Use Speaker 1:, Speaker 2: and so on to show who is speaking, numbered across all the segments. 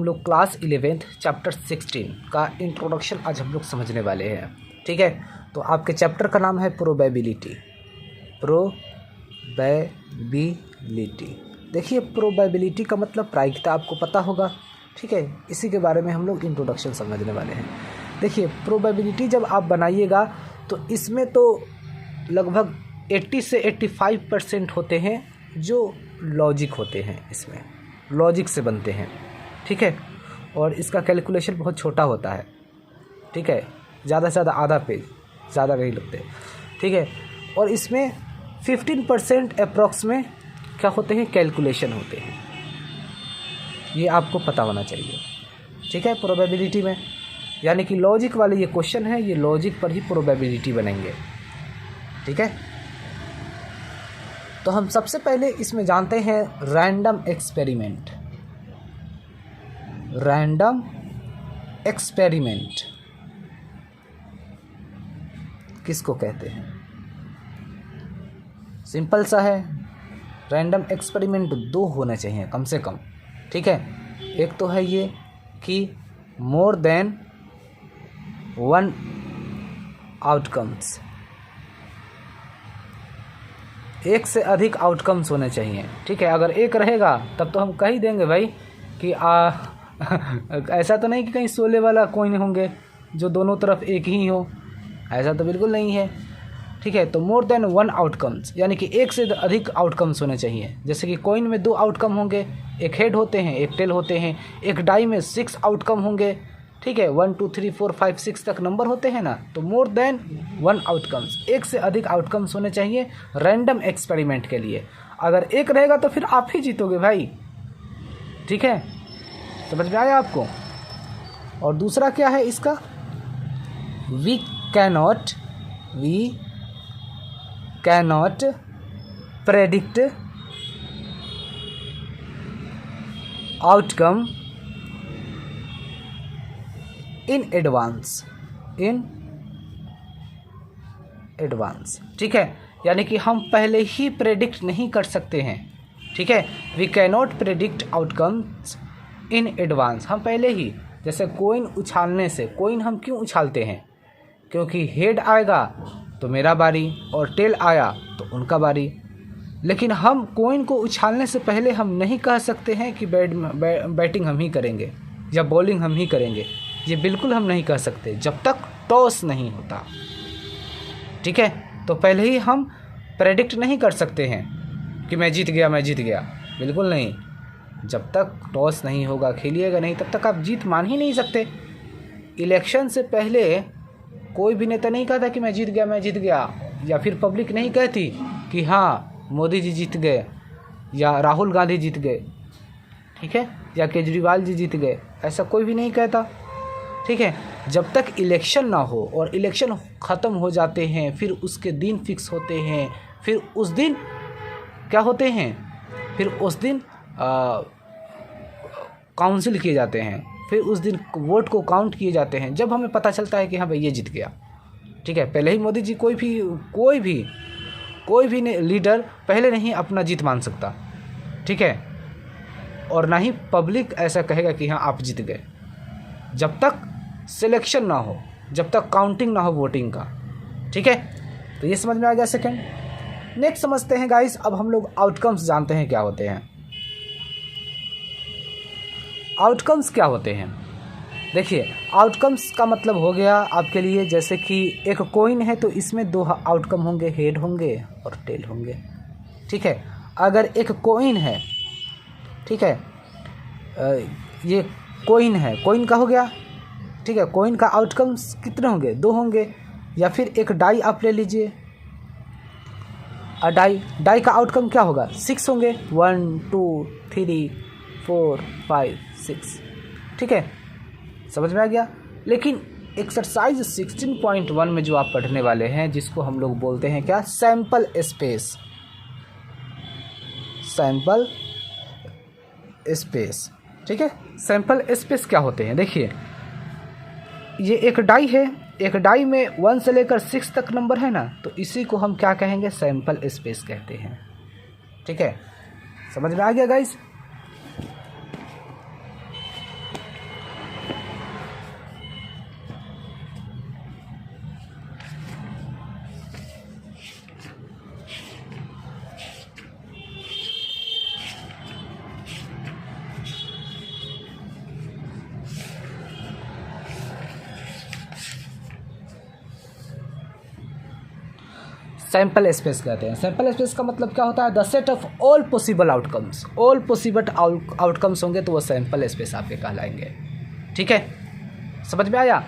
Speaker 1: लोग class 11th chapter 16 का introduction आज हम लोग समझने वाले हैं। ठीक है, तो आपके चैप्टर का नाम है प्रोबेबिलिटी। प्रोबेबिलिटी, देखिए प्रोबेबिलिटी का मतलब प्रायिकता आपको पता होगा। ठीक है, इसी के बारे में हम लोग इंट्रोडक्शन समझने वाले हैं। देखिए प्रोबेबिलिटी जब आप बनाइएगा तो इसमें तो लगभग 80 से 85% होते हैं जो लॉजिक होते हैं, इसमें लॉजिक से बनते हैं। ठीक है, और इसका कैलकुलेशन बहुत छोटा होता है। ठीक है, ज़्यादा से ज़्यादा आधा पेज, ज़्यादा नहीं लगते। ठीक है, और इसमें 15% अप्रॉक्स में क्या होते हैं, कैलकुलेशन होते हैं। ये आपको पता होना चाहिए। ठीक है, प्रोबेबिलिटी में यानी कि लॉजिक वाले ये क्वेश्चन है, ये लॉजिक पर ही प्रोबेबिलिटी बनेंगे। ठीक है, तो हम सबसे पहले इसमें जानते हैं रैंडम एक्सपेरिमेंट। रैंडम एक्सपेरिमेंट किसको कहते हैं? सिंपल सा है, रैंडम एक्सपेरिमेंट 2 होने चाहिए कम से कम। ठीक है, एक तो है ये कि मोर देन 1 आउटकम्स, एक से अधिक आउटकम्स होने चाहिए। ठीक है, अगर एक रहेगा तब तो हम कह ही देंगे भाई कि ऐसा तो नहीं कि कहीं 16 वाला कॉइन होंगे जो दोनों तरफ एक ही हो, ऐसा तो बिल्कुल नहीं है। ठीक है, तो मोर देन 1 आउटकम्स यानी कि एक से अधिक आउटकम्स होने चाहिए। जैसे कि कॉइन में 2 आउटकम होंगे, एक हेड होते हैं, एक टेल होते हैं। एक डाई में 6 आउटकम होंगे। ठीक है, 1 2 3 4 5 6 तक नंबर होते हैं ना, तो मोर देन 1 आउटकम्स, एक से अधिक आउटकम्स होने चाहिए रैंडम एक्सपेरिमेंट के लिए। अगर एक रहेगा तो फिर आप ही जीतोगे भाई। ठीक है, समझ में आया आपको? और दूसरा क्या है इसका, we cannot predict outcome in advance. ठीक है, यानी कि हम पहले ही प्रेडिक्ट नहीं कर सकते हैं। ठीक है, we cannot predict outcomes in advance. हम पहले ही, जैसे कोइन उछालने से, कोइन हम क्यों उछालते हैं? क्योंकि हेड आएगा तो मेरा बारी और टेल आया तो उनका बारी। लेकिन हम कोइन को उछालने से पहले हम नहीं कह सकते हैं कि बैटिंग हम ही करेंगे या बॉलिंग हम ही करेंगे। ये बिल्कुल हम नहीं कह सकते जब तक टॉस नहीं होता। ठीक है, तो पहले ही हम प्रेडिक्ट नहीं कर सकते हैं कि मैं जीत गया, बिल्कुल नहीं। जब तक टॉस नहीं होगा, खेलिएगा नहीं, तब तक आप जीत मान ही नहीं सकते। इलेक्शन से पहले कोई भी नेता नहीं कहता कि मैं जीत गया, या फिर पब्लिक नहीं कहती कि हाँ मोदी जी जीत गए या राहुल गांधी जीत गए। ठीक है, या केजरीवाल जी जीत गए, ऐसा कोई भी नहीं कहता। ठीक है, जब तक इलेक्शन ना हो, और इलेक्शन ख़त्म हो जाते हैं, फिर उसके दिन फिक्स होते हैं, फिर उस दिन क्या होते हैं, फिर उस दिन काउंसिल किए जाते हैं, फिर उस दिन वोट को काउंट किए जाते हैं, जब हमें पता चलता है कि हाँ भाई ये जीत गया। ठीक है, पहले ही मोदी जी कोई भी लीडर पहले नहीं अपना जीत मान सकता। ठीक है, और ना ही पब्लिक ऐसा कहेगा कि हाँ आप जीत गए, जब तक सिलेक्शन ना हो, जब तक काउंटिंग ना हो वोटिंग का। ठीक है, तो ये समझ में आ गया। सेकंड, नेक्स्ट समझते हैं गाइस। अब हम लोग आउटकम्स जानते हैं क्या होते हैं। आउटकम्स क्या होते हैं? देखिए, आउटकम्स का मतलब हो गया आपके लिए, जैसे कि एक कॉइन है तो इसमें 2 आउटकम होंगे, हेड होंगे और टेल होंगे। ठीक है, अगर एक कॉइन है, ठीक है, ये कॉइन है, कॉइन का हो गया। ठीक है, कॉइन का आउटकम्स कितने होंगे? 2 होंगे। या फिर एक डाई आप ले लीजिए, डाई का आउटकम क्या होगा? 6 होंगे, 1 2 3 4 5 6। ठीक है, समझ में आ गया। लेकिन एक्सरसाइज 16.1 में जो आप पढ़ने वाले हैं, जिसको हम लोग बोलते हैं क्या, सैंपल स्पेस। ठीक है, सैंपल स्पेस क्या होते हैं? देखिए, ये एक डाई है, एक डाई में 1 से लेकर 6 तक नंबर है ना, तो इसी को हम क्या कहेंगे? सैंपल स्पेस कहते हैं। ठीक है, समझ में आ गया गाइस? सैंपल स्पेस कहते हैं। सैंपल स्पेस का मतलब क्या होता है? The set of all possible outcomes. All possible outcomes होंगे तो वो सैंपल स्पेस आपके कहलाएंगे। ठीक है, समझ में आया?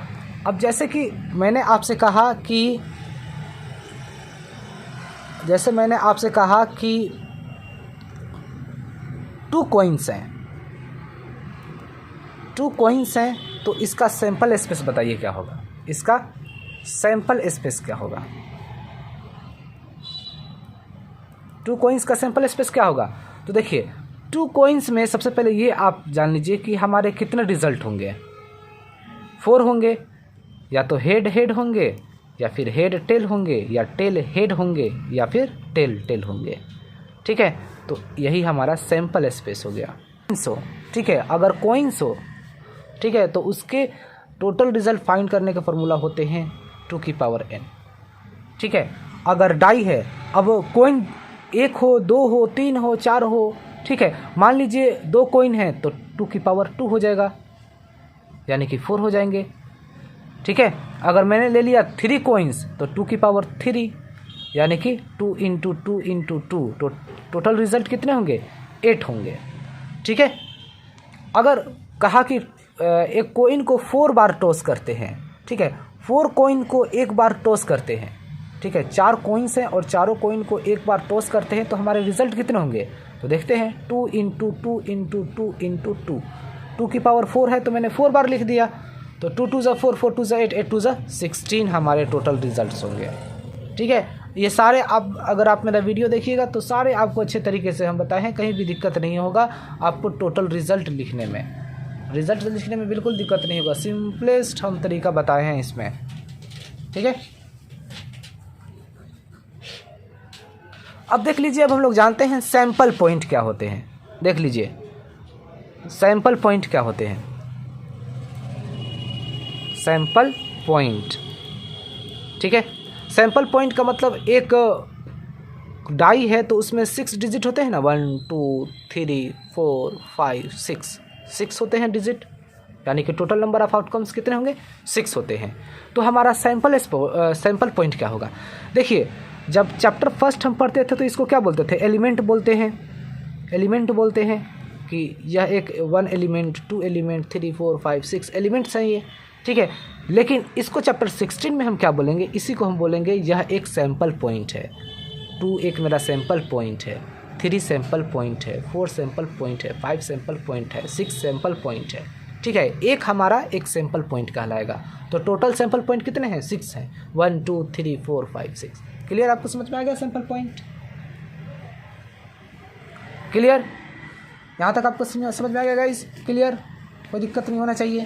Speaker 1: अब जैसे कि मैंने आपसे कहा कि टू कॉइन्स हैं, तो इसका सैंपल स्पेस बताइए क्या होगा? इसका सैंपल स्पेस क्या होगा? टू कॉइन्स का सैंपल स्पेस क्या होगा? तो देखिए, टू कॉइन्स में सबसे पहले ये आप जान लीजिए कि हमारे कितने रिजल्ट होंगे। 4 होंगे, या तो हेड हेड होंगे, या फिर हेड टेल होंगे, या टेल हेड होंगे, या फिर टेल टेल होंगे। ठीक है, तो यही हमारा सैंपल स्पेस हो गया। ठीक है, अगर कॉइन्स हो, ठीक है, तो उसके टोटल रिजल्ट फाइंड करने के फॉर्मूला होते हैं 2 की पावर n। ठीक है, अगर डाई है, अब कॉइन 1 हो, 2 हो, 3 हो, 4 हो, ठीक है, मान लीजिए 2 कॉइन है तो 2 की पावर 2 हो जाएगा, यानी कि 4 हो जाएंगे। ठीक है, अगर मैंने ले लिया 3 कॉइन्स तो 2 की पावर 3, यानी कि 2 इंटू 2 इंटू 2, तो टोटल रिजल्ट कितने होंगे? 8 होंगे। ठीक है, अगर कहा कि एक कॉइन को 4 बार टॉस करते हैं, ठीक है, 4 कॉइन को एक बार टॉस करते हैं, ठीक है, 4 कॉइन्स हैं और चारों कॉइन को एक बार टॉस करते हैं, तो हमारे रिजल्ट कितने होंगे? तो देखते हैं, 2 इंटू 2 इंटू 2 इंटू 2, 2 की पावर 4 है तो मैंने 4 बार लिख दिया, तो 2 2 4, 4 2 8, 8 2 16 हमारे टोटल रिजल्ट्स होंगे। ठीक है, ये सारे अगर आप मेरा वीडियो देखिएगा तो सारे आपको अच्छे तरीके से हम बताए हैं, कहीं भी दिक्कत नहीं होगा आपको टोटल रिजल्ट लिखने में। रिजल्ट लिखने में बिल्कुल दिक्कत नहीं होगा, सिंपलेस्ट हम तरीका बताए हैं इसमें। ठीक है, अब देख लीजिए, अब हम लोग जानते हैं सैंपल पॉइंट क्या होते हैं। देख लीजिए, सैंपल पॉइंट क्या होते हैं? सैंपल पॉइंट, ठीक है, सैंपल पॉइंट का मतलब एक डाई है तो उसमें 6 डिजिट होते हैं ना, 1 2 3 4 5 6 होते हैं डिजिट, यानी कि टोटल नंबर ऑफ आउटकम्स कितने होंगे? 6 होते हैं। तो हमारा सैंपल पॉइंट क्या होगा? देखिए, जब चैप्टर फर्स्ट हम पढ़ते थे तो इसको क्या बोलते थे? एलिमेंट बोलते हैं कि यह एक 1 एलिमेंट, 2 एलिमेंट, 3 4 5 6 एलिमेंट्स हैं ये। ठीक है, लेकिन इसको चैप्टर 16 में हम क्या बोलेंगे? इसी को हम बोलेंगे यह एक सैंपल पॉइंट है। 2 एक मेरा सैंपल पॉइंट है, 3 सैंपल पॉइंट है, 4 सैंपल पॉइंट है, 5 सैंपल पॉइंट है, 6 सैंपल पॉइंट है। ठीक है, एक हमारा एक सैंपल पॉइंट कहलाएगा। तो टोटल सैंपल पॉइंट कितने हैं? 6 हैं, 1 2 3 4 5 6। क्लियर? आपको समझ में आ गया सैंपल पॉइंट? क्लियर? यहाँ तक आपको समझ में आ गया गाइस? क्लियर? कोई दिक्कत नहीं होना चाहिए।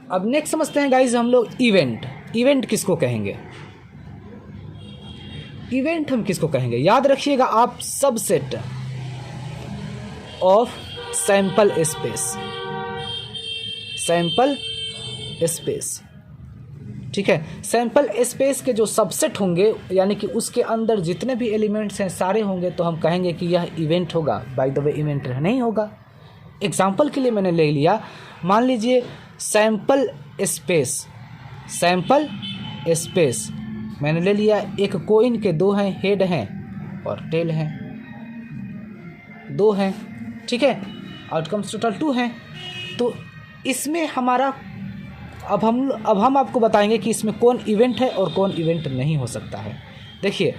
Speaker 1: अब नेक्स्ट समझते हैं गाइज हम लोग इवेंट किसको कहेंगे? इवेंट हम किसको कहेंगे? याद रखिएगा आप, सबसेट ऑफ सैंपल स्पेस। ठीक है, सैंपल स्पेस के जो सबसेट होंगे, यानी कि उसके अंदर जितने भी एलिमेंट्स हैं सारे होंगे, तो हम कहेंगे कि यह इवेंट होगा। बाय द वे इवेंट नहीं होगा। एग्जाम्पल के लिए मैंने ले लिया, मान लीजिए सैंपल स्पेस मैंने ले लिया। एक कोइन के 2 हैं, हेड हैं और टेल हैं, 2 हैं। ठीक है, आउटकम्स टोटल 2 हैं। तो इसमें हमारा अब हम आपको बताएंगे कि इसमें कौन इवेंट है और कौन इवेंट नहीं हो सकता है। देखिए,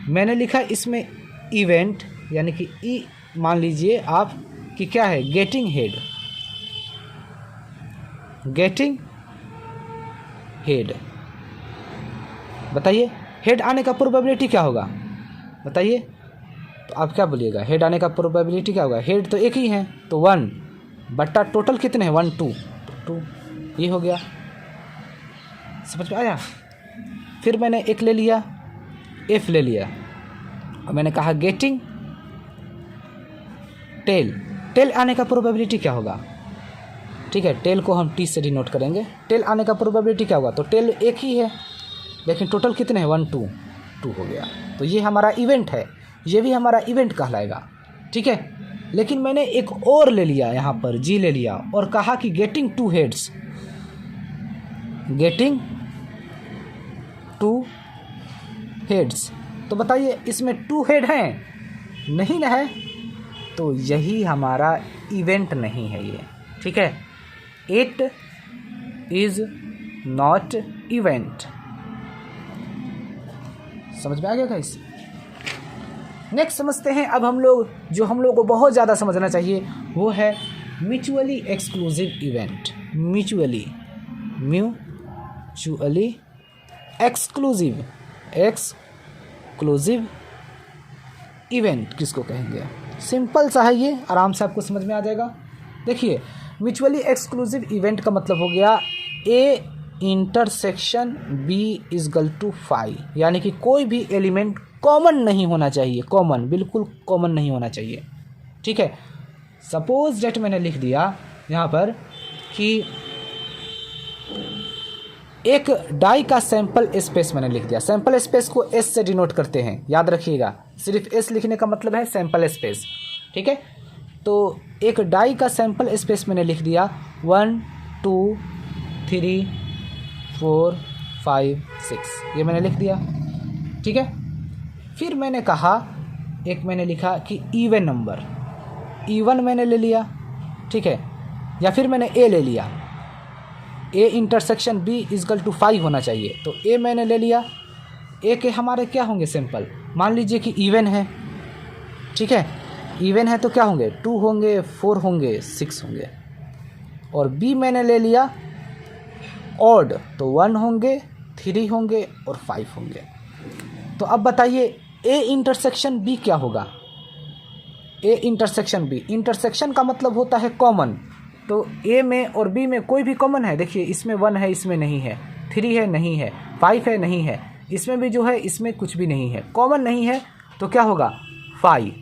Speaker 1: मैंने लिखा इसमें इवेंट, यानी कि ई मान लीजिए आप कि क्या है? Getting head. बताइए, हेड आने का प्रोबेबिलिटी क्या होगा? बताइए, तो आप क्या बोलिएगा? हेड आने का प्रोबेबिलिटी क्या होगा? हेड तो एक ही है, तो 1 बट्टा टोटल कितने हैं? 1 2 ये हो गया। समझ में आया। फिर मैंने एक ले लिया, एफ ले लिया, और मैंने कहा गेटिंग टेल। टेल आने का प्रोबेबिलिटी क्या होगा, ठीक है, टेल को हम टी से डिनोट करेंगे। टेल आने का प्रोबेबिलिटी क्या होगा, तो टेल एक ही है, लेकिन टोटल कितने हैं, 1 2 2 हो गया। तो ये हमारा इवेंट है, ये भी हमारा इवेंट कहलाएगा, ठीक है। लेकिन मैंने एक और ले लिया, यहाँ पर जी ले लिया और कहा कि गेटिंग 2 हेड्स, गेटिंग 2 हेड्स। तो बताइए इसमें 2 हेड हैं, नहीं ना है, तो यही हमारा इवेंट नहीं है ये, ठीक है। It is not event. समझ में आ गया गाइस। नेक्स्ट समझते हैं अब हम लोग, जो हम लोग को बहुत ज़्यादा समझना चाहिए वो है mutually exclusive event. Mutually exclusive event किसको कहेंगे, सिंपल सा है ये, आराम से आपको समझ में आ जाएगा। देखिए म्यूचुअली एक्सक्लूसिव इवेंट का मतलब हो गया A intersection B is equal to 5, यानी कि कोई भी एलिमेंट कॉमन नहीं होना चाहिए, कॉमन बिल्कुल कॉमन नहीं होना चाहिए, ठीक है। सपोज डेट मैंने लिख दिया यहाँ पर कि एक डाई का सैंपल स्पेस मैंने लिख दिया। सैंपल स्पेस को एस से डिनोट करते हैं, याद रखिएगा, सिर्फ एस लिखने का मतलब है सैंपल स्पेस, ठीक है। तो एक डाई का सैंपल स्पेस मैंने लिख दिया 1 2 3 4 5 6, ये मैंने लिख दिया, ठीक है। फिर मैंने कहा, एक मैंने लिखा कि इवन नंबर, इवन मैंने ले लिया, ठीक है। या फिर मैंने ए ले लिया, A intersection B is equal to 5 होना चाहिए, तो ए मैंने ले लिया। ए के हमारे क्या होंगे सैंपल, मान लीजिए कि इवन है, ठीक है, इवन है तो क्या होंगे 2 होंगे, 4 होंगे, 6 होंगे। और बी मैंने ले लिया ऑड, तो 1 होंगे, 3 होंगे और 5 होंगे। तो अब बताइए ए इंटरसेक्शन बी क्या होगा, ए इंटरसेक्शन बी, इंटरसेक्शन का मतलब होता है कॉमन, तो ए में और बी में कोई भी कॉमन है, देखिए इसमें 1 है, इसमें नहीं है, 3 है, नहीं है, 5 है, नहीं है, इसमें भी जो है इसमें कुछ भी नहीं है, कॉमन नहीं है, तो क्या होगा 5।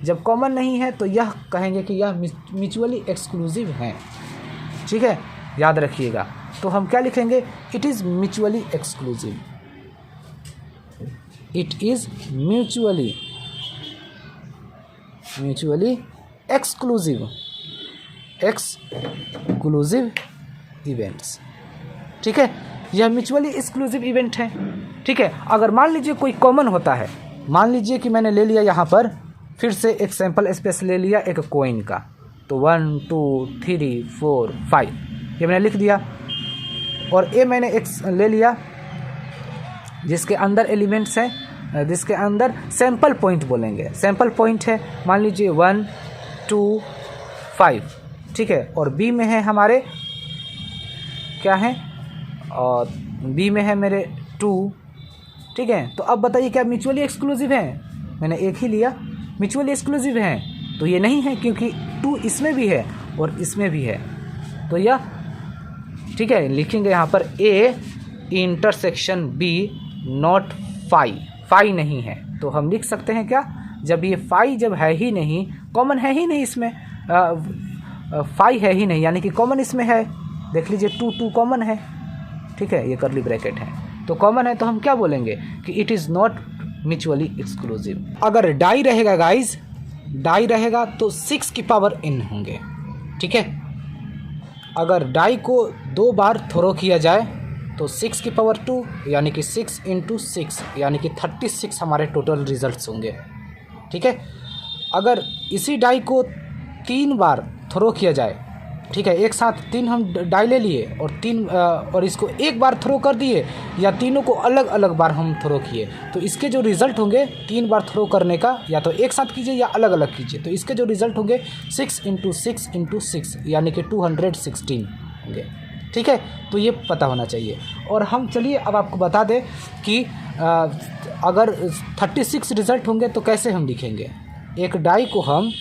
Speaker 1: जब कॉमन नहीं है तो यह कहेंगे कि यह म्यूचुअली एक्सक्लूसिव हैं, ठीक है, याद रखिएगा। तो हम क्या लिखेंगे, it is mutually exclusive, it is mutually exclusive events, ठीक है। यह म्यूचुअली एक्सक्लूसिव इवेंट है, ठीक है। अगर मान लीजिए कोई कॉमन होता है, मान लीजिए कि मैंने ले लिया यहाँ पर फिर से एक सैंपल स्पेस ले लिया एक कोइन का, तो 1 2 3 4 5 ये मैंने लिख दिया। और ए मैंने एक ले लिया जिसके अंदर एलिमेंट्स हैं, जिसके अंदर सैंपल पॉइंट बोलेंगे, सैंपल पॉइंट है मान लीजिए 1 2 5, ठीक है। और बी में है हमारे क्या है, और बी में है मेरे 2, ठीक है। तो अब बताइए क्या म्यूचुअली एक्सक्लूसिव है, मैंने एक ही लिया, म्यूचुअली एक्सक्लूसिव हैं, तो ये नहीं है क्योंकि 2 इसमें भी है और इसमें भी है, तो यह ठीक है। लिखेंगे यहाँ पर ए इंटरसेक्शन बी नॉट 5 नहीं है, तो हम लिख सकते हैं क्या, जब ये 5 जब है ही नहीं, कॉमन है ही नहीं इसमें, 5 है ही नहीं, यानी कि कॉमन इसमें है, देख लीजिए 2 कॉमन है, ठीक है, ये करली ब्रैकेट है, तो कॉमन है, तो हम क्या बोलेंगे कि it is not mutually exclusive. अगर डाई रहेगा गाइज, डाई रहेगा तो 6 की पावर n होंगे, ठीक है। अगर डाई को 2 बार थ्रो किया जाए तो 6 की पावर 2 यानी कि 6 × 6 यानी कि 36 हमारे टोटल रिजल्ट्स होंगे, ठीक है। अगर इसी डाई को 3 बार थ्रो किया जाए, ठीक है, एक साथ 3 हम डाई ले लिए और 3 और इसको एक बार थ्रो कर दिए, या तीनों को अलग अलग बार हम थ्रो किए, तो इसके जो रिज़ल्ट होंगे 3 बार थ्रो करने का, या तो एक साथ कीजिए या अलग अलग कीजिए, तो इसके जो रिज़ल्ट होंगे 6 × 6 × 6 यानी कि 216 होंगे, ठीक है। तो ये पता होना चाहिए। और हम चलिए अब आपको बता दें कि अगर 36 रिज़ल्ट होंगे तो कैसे हम लिखेंगे। एक डाई को हम,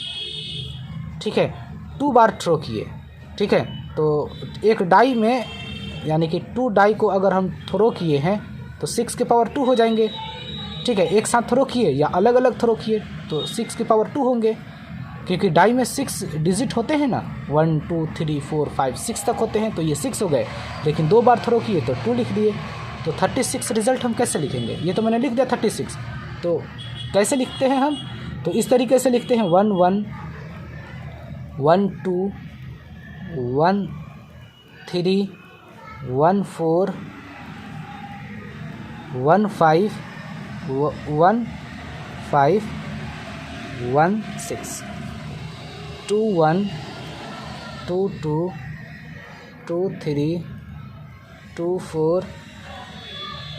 Speaker 1: ठीक है, 2 बार थ्रो किए, ठीक है, तो एक डाई में यानी कि 2 डाई को अगर हम थ्रो किए हैं तो 6 की पावर 2 हो जाएंगे। ठीक है, एक साथ थ्रो किए या अलग अलग थ्रो किए तो 6 की पावर 2 होंगे, क्योंकि डाई में 6 डिजिट होते हैं ना, 1 2 3 4 5 6 तक होते हैं, तो ये 6 हो गए। लेकिन 2 बार थ्रो किए तो 2 लिख दिए, तो 36 रिजल्ट हम कैसे लिखेंगे? ये तो मैंने लिख दिया 36। तो कैसे लिखते हैं हम? तो इस तरीके से लिखते हैं 1 1 1 2 1 3 1 4 1 5 1 5 1 6 2 1 2 2 2 3 2 4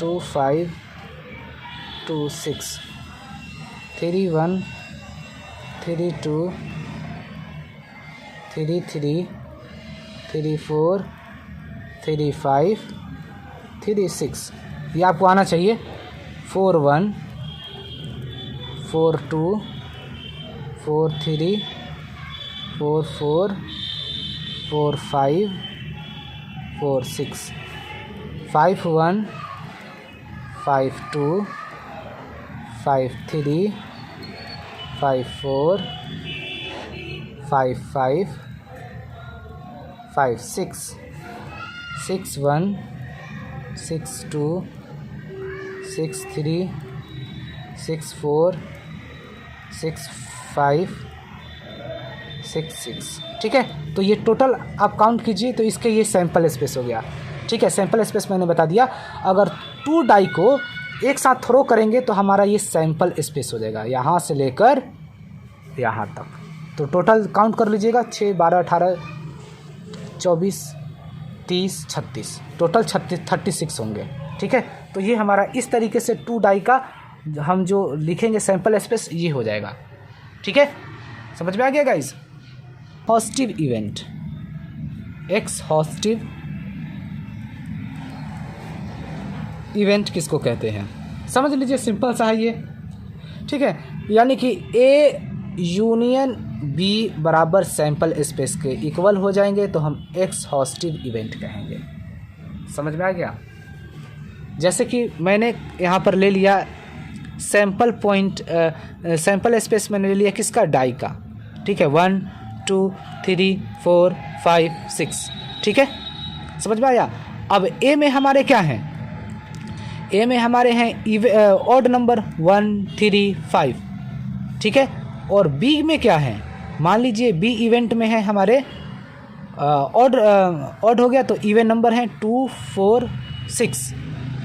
Speaker 1: 2 5 2 6 3 1 3 2 3 3 3 4 3 5 3 6। ये आपको आना चाहिए। 4 1 4 2 4 3 4 4 4 5 4 6 5 1 5 2 5 3 5 4 5 5 5 6 6 1 6 2 6 3 6 4 6 5 6 6। ठीक है, तो ये टोटल आप काउंट कीजिए, तो इसके ये सैंपल स्पेस हो गया। ठीक है, सैंपल स्पेस मैंने बता दिया। अगर 2 डाई को एक साथ थ्रो करेंगे तो हमारा ये सैंपल स्पेस हो जाएगा, यहाँ से लेकर यहाँ तक। तो टोटल काउंट कर लीजिएगा, 6 12 18 24 30 36, टोटल 36 होंगे। ठीक है, तो ये हमारा इस तरीके से 2 डाई का हम जो लिखेंगे सैंपल स्पेस ये हो जाएगा। ठीक है, समझ में आ गया guys? Positive event, exhaustive event किसको कहते हैं? समझ लीजिए, सिंपल सा है ये। ठीक है, यानी कि ए यूनियन बी बराबर सैंपल स्पेस के इक्वल हो जाएंगे तो हम एक्सहॉस्टिव इवेंट कहेंगे। समझ में आ गया? जैसे कि मैंने यहाँ पर ले लिया सैंपल पॉइंट, सैंपल स्पेस मैंने ले लिया किसका? डाई का। ठीक है, 1 2 3 4 5 6। ठीक है, समझ में आया? अब ए में हमारे क्या हैं? ए में हमारे हैं ऑड नंबर 1 3 5। ठीक है, और बी में क्या है? मान लीजिए बी इवेंट में है हमारे ऑड हो गया, तो इवन नंबर हैं 2 4 6।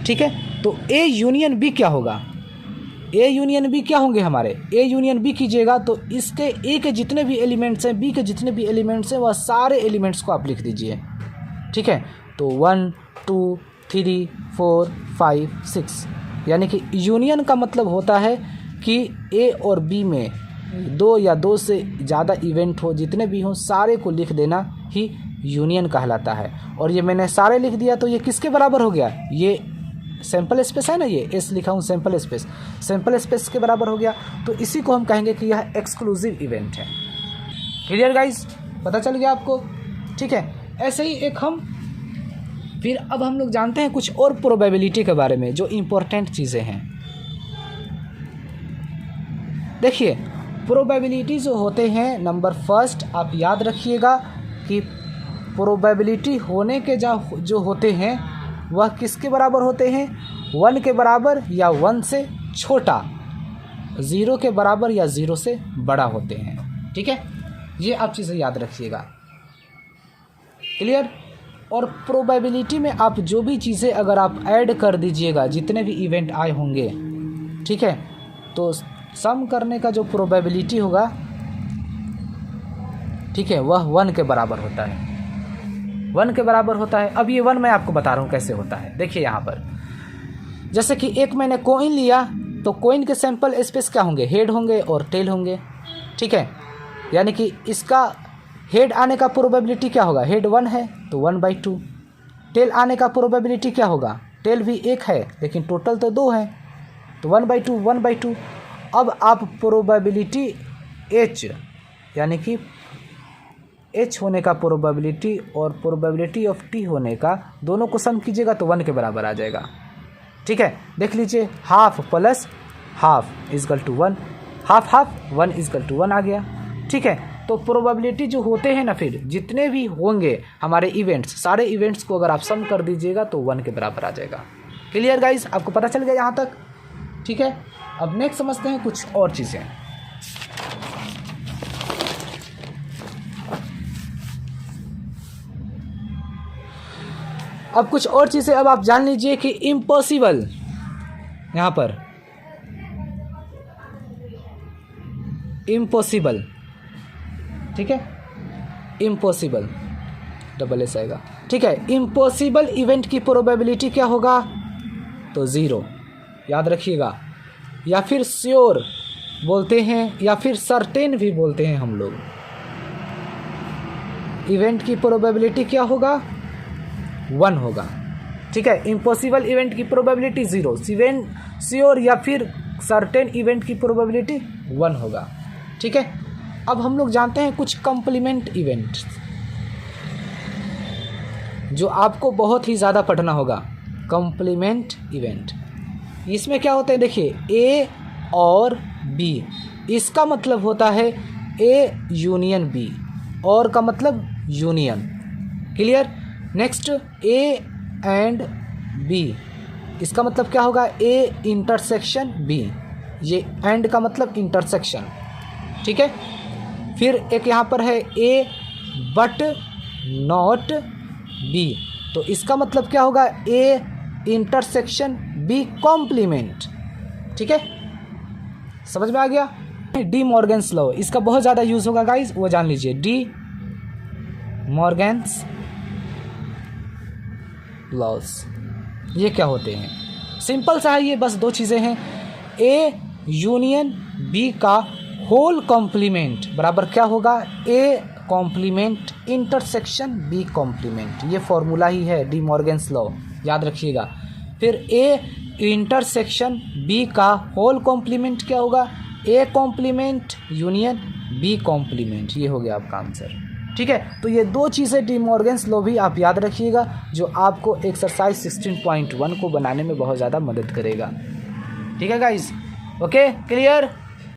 Speaker 1: ठीक है, तो ए यूनियन बी क्या होगा? ए यूनियन बी क्या होंगे हमारे? ए यूनियन बी कीजिएगा तो इसके ए के जितने भी एलिमेंट्स हैं, बी के जितने भी एलिमेंट्स हैं, वह सारे एलिमेंट्स को आप लिख दीजिए। ठीक है, तो 1 2 3 4 5 6, यानी कि यूनियन का मतलब होता है कि ए और बी में 2 या 2 से ज़्यादा इवेंट हो, जितने भी हों सारे को लिख देना ही यूनियन कहलाता है। और ये मैंने सारे लिख दिया तो ये किसके बराबर हो गया? ये सैंपल स्पेस है ना, ये एस लिखा हूँ सैंपल स्पेस, सैंपल स्पेस के बराबर हो गया। तो इसी को हम कहेंगे कि यह एक्सक्लूसिव इवेंट है। Clear guys? पता चल गया आपको? ठीक है, ऐसे ही एक हम फिर अब हम लोग जानते हैं कुछ और प्रोबेबिलिटी के बारे में जो इम्पोर्टेंट चीज़ें हैं। देखिए, प्रोबेबिलिटी जो होते हैं, नंबर फर्स्ट आप याद रखिएगा कि प्रोबेबिलिटी होने के जो होते हैं वह किसके बराबर होते हैं? 1 के बराबर या 1 से छोटा, 0 के बराबर या 0 से बड़ा होते हैं। ठीक है, ये आप चीज़ें याद रखिएगा। क्लियर? और प्रोबेबिलिटी में आप जो भी चीज़ें अगर आप ऐड कर दीजिएगा, जितने भी इवेंट आए होंगे, ठीक है, तो सम करने का जो प्रोबेबिलिटी होगा, ठीक है, वह 1 के बराबर होता है। 1 के बराबर होता है। अब ये 1 मैं आपको बता रहा हूँ कैसे होता है। देखिए यहाँ पर, जैसे कि एक मैंने कॉइन लिया तो कॉइन के सैंपल स्पेस क्या होंगे? हेड होंगे और टेल होंगे। ठीक है, यानी कि इसका हेड आने का प्रोबेबिलिटी क्या होगा? हेड 1 है तो 1/2। टेल आने का प्रोबेबिलिटी क्या होगा? टेल भी 1 है लेकिन टोटल तो 2 है, तो 1/2। अब आप प्रोबेबिलिटी H यानी कि H होने का प्रोबेबिलिटी और प्रोबेबिलिटी ऑफ T होने का, दोनों को सम कीजिएगा तो 1 के बराबर आ जाएगा। ठीक है, देख लीजिए, half plus half is equal to 1, half half 1 is equal to 1 आ गया। ठीक है, तो प्रोबेबिलिटी जो होते हैं ना, फिर जितने भी होंगे हमारे इवेंट्स, सारे इवेंट्स को अगर आप सम कर दीजिएगा तो 1 के बराबर आ जाएगा। क्लियर गाइस, आपको पता चल गया यहाँ तक? ठीक है, अब नेक्स्ट समझते हैं कुछ और चीज़ें। अब कुछ और चीज़ें अब आप जान लीजिए कि इम्पॉसिबल, यहाँ पर इम्पॉसिबल, ठीक है, इम्पॉसिबल डबल एस आएगा। ठीक है, इम्पॉसिबल इवेंट की प्रोबेबिलिटी क्या होगा? तो 0, याद रखिएगा, या फिर श्योर बोलते हैं या फिर सर्टेन भी बोलते हैं हम लोग। इवेंट की प्रोबेबिलिटी क्या होगा? 1 होगा। ठीक है, इम्पॉसिबल इवेंट की प्रोबेबिलिटी 0, श्योर या फिर सर्टेन इवेंट की प्रोबेबिलिटी 1 होगा। ठीक है, अब हम लोग जानते हैं कुछ कॉम्प्लीमेंट इवेंट जो आपको बहुत ही ज़्यादा पढ़ना होगा। कॉम्प्लीमेंट इवेंट, इसमें क्या होता है? देखिए, ए और बी, इसका मतलब होता है ए यूनियन बी, और का मतलब union. Clear? Next, A and B, इसका मतलब क्या होगा? ए इंटरसेक्शन बी, ये एंड का मतलब इंटरसेक्शन। ठीक है, फिर एक यहाँ पर है ए बट नॉट बी, तो इसका मतलब क्या होगा? A intersection B complement. ठीक है, समझ में आ गया? डी मॉर्गन्स लॉ, इसका बहुत ज़्यादा यूज़ होगा गाइज, वो जान लीजिए। डी मॉर्गन्स लॉस, ये क्या होते हैं? सिंपल सा है ये, बस 2 चीज़ें हैं। ए यूनियन बी का होल कॉम्प्लीमेंट बराबर क्या होगा? A complement intersection B complement, ये फॉर्मूला ही है डी मॉर्गन्स लॉ, याद रखिएगा। फिर ए इंटरसेक्शन बी का होल कॉम्प्लीमेंट क्या होगा? A complement union B complement, ये हो गया आपका आंसर। ठीक है, तो ये 2 चीज़ें डी मॉर्गन्स लॉ भी आप याद रखिएगा, जो आपको एक्सरसाइज 16.1 को बनाने में बहुत ज़्यादा मदद करेगा। ठीक है गाइज, ओके, क्लियर?